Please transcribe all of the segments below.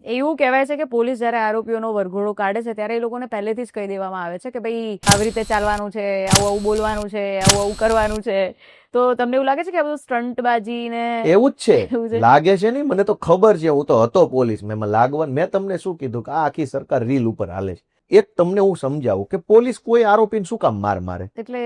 એવું કહેવાય છે કે પોલીસ જ્યારે આરોપીઓનો વરઘોડો કાઢે છે ત્યારે એ લોકોને પહેલેથી જ કહી દેવામાં આવે છે કે ભાઈ આવી રીતે ચાલવાનું છે, આવું આવું બોલવાનું છે, આવું આવું કરવાનું છે. તો તમને એવું લાગે છે કે આ બધું સ્ટંટબાજી ને એવું જ છે, એવું છે? લાગે છે નહીં, મને તો ખબર છે, હું તો હતો પોલીસ મેં લાગવાનું. મેં તમને શું કીધું કે આ આખી સરકાર રીલ ઉપર હાલે છે. એક તમને હું સમજાવું કે પોલીસ કોઈ આરોપીને શું કામ મારે? એટલે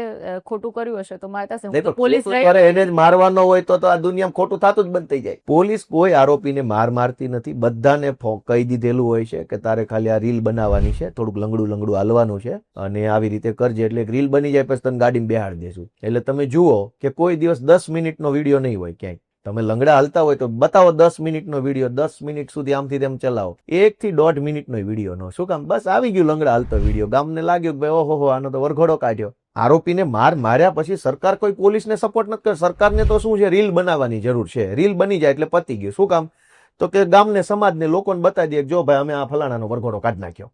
ખોટું કર્યું હશે તો મારતા હશે. હું નહીં તો પણ પોલીસ ખોટું રહી કરે એને જ મારવાનો હોય તો આ દુનિયામાં ખોટું થતું જ બંધ થઈ જાય. પોલીસ કોઈ આરોપીને મારતી નથી, બધાને કહી દીધેલું હોય છે કે તારે ખાલી આ રીલ બનાવવાની છે, થોડુંક લંગડું લંગડું હાલવાનું છે અને આવી રીતે કરજે, એટલે એક રીલ બની જાય પછી તને ગાડીમાં બેહાડી દેશું. એટલે તમે જુઓ કે કોઈ દિવસ 10 મિનિટનો વિડીયો નહીં હોય ક્યાંય. તમે લંગડા હાલતા હોય તો બતાવો 10 મિનિટનો વિડીયો, 10 મિનિટ સુધી આમથી તેમ ચલાવો. 1 થી 1.5 મિનિટનો વિડીયો નો શું કામ? બસ આવી ગયું લંગડા હાલતો વિડીયો, ગામને લાગ્યું કે ભાઈ ઓહો આનો તો વરઘોડો કાઢ્યો. આરોપીને માર્યા પછી સરકાર કોઈ પોલીસને સપોર્ટ નથી કરતી. સરકારને તો શું છે, રીલ બનાવવાની જરૂર છે. રીલ બની જાય એટલે પતી ગયું. શું કામ? તો કે ગામને, સમાજને, લોકોને બતાવી દે જો ભાઈ અમે આ ફલાણાનો વરઘોડો કાઢી નાખ્યો.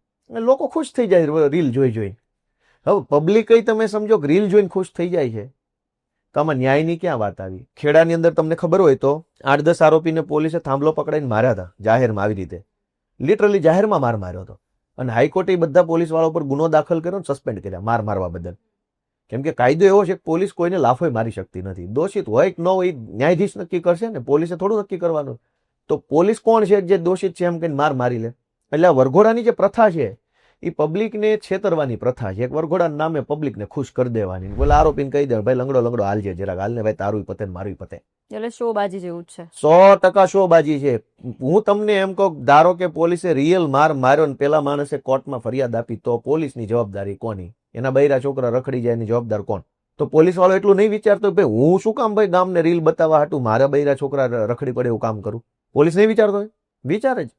લોકો ખુશ થઈ જાય રીલ જોઈ. હવે પબ્લિક તમે સમજો કે રીલ જોઈને ખુશ થઈ જાય છે, તો આમાં ન્યાયની ક્યાં વાત આવી? ખેડાની અંદર તમને ખબર હોય તો 8-10 આરોપીને પોલીસે થાંભલો પકડાઈને માર્યા હતા જાહેરમાં, આવી રીતે લિટરલી જાહેરમાં માર્યો હતો. અને હાઈકોર્ટે બધા પોલીસ વાળા ઉપર ગુનો દાખલ કર્યો, સસ્પેન્ડ કર્યા મારવા બદલ. કેમ કે કાયદો એવો છે કે પોલીસ કોઈને લાફોય મારી શકતી નથી. દોષિત હોય કે ન હોય ન્યાયાધીશ નક્કી કરશે ને, પોલીસે થોડું નક્કી કરવાનું. તો પોલીસ કોણ છે જે દોષિત છે એમ કહીને મારી લે? એટલે આ વરઘોડાની જે પ્રથા છે એ પબ્લિકને છેતરવાની પ્રથા છે. એક વરઘોડાના નામે પબ્લિકને ખુશ કરી દેવાની. બોલે આરોપીને કહી દે ભાઈ લંગડો હાલજે જરાક, હાલ ને ભાઈ તારું પતે ને મારું પતે. એટલે શોબાજી જેવું જ છે. 100% શોબાજી છે. હું તમને એમ કહું, ધારો કે પોલીસે રિયલ માર્યો ને પેલા માણસે કોર્ટમાં ફરિયાદ આપી તો પોલીસની જવાબદારી કોની? એના બૈરા છોકરા રખડી જાય એની જવાબદાર કોણ? તો પોલીસ વાળો એટલું નહીં વિચારતો ભાઈ હું શું કામ ભાઈ ગામને રીલ બતાવવા હાટું મારા બૈરા છોકરા રખડી પડે એવું કામ કરું? પોલીસ નહીં વિચારતો? વિચારે જ.